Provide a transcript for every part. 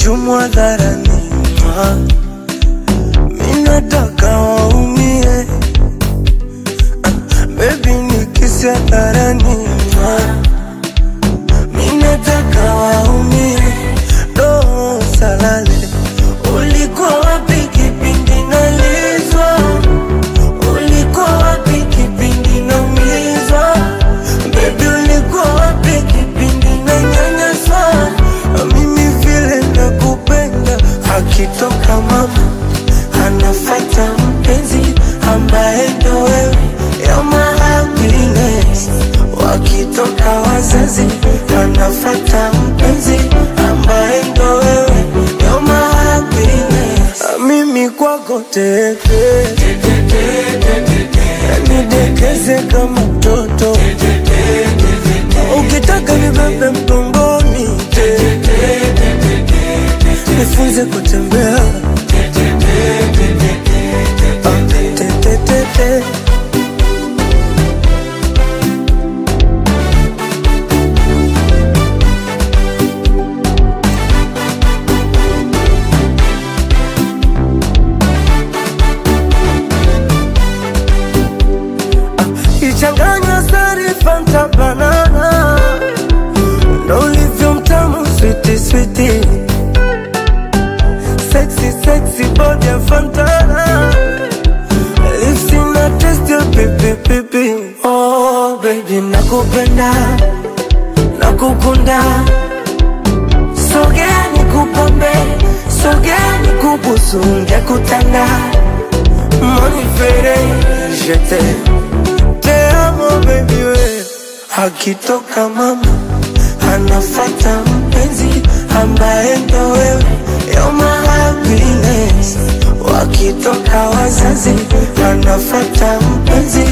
chumu hadharani, minataka waumie. Baby nikisi hadharani, minataka waumie. Roho salale, ulikuwa wapi kipindi nalizwa? Ulikuwa wapi kipindi naumizwa? Baby ulikuwa wapi kipindi nanyanyaswa? Mimi vile nakupenda, akitoka mama anafuata mpenzi ambaye ndo wewe. You're my happiness. Wakitoka wazazi anafuata mpenzi ambaye ndo wewe. You're my happiness. Mimi kwako teke, nidekeze kama mtoto. Ukitaka nibebe mgongoni, nifunze kutembea. Ichanganya sari fanta banana, ndo ulivyo mtamu sweetie sweetie. Sexy sexy body ya Fantana, lips in a taste ya pipi pipi. Oh baby nakupenda, nakukunda. Sogea nikupambe, sogea nikubusu, ngekutanda. Monifere, je te amo baby we. Akitoka mama anafuata mpenzi ambaye ndo wewe. You're my happiness. Wakitoka wazazi anafuata mpenzi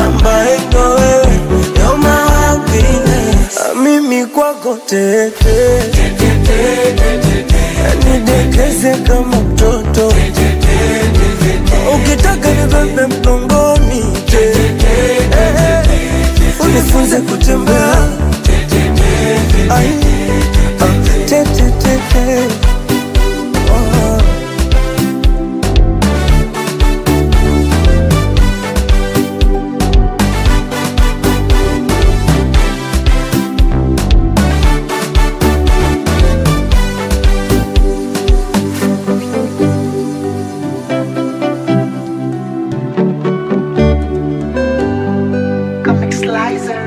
ambaye ndo wewe. You're my happiness. Mimi kwako teke, nidekeze kama mtoto. Ukitaka nibebe mgongoni, unifunze kutembea. Comic Slicer.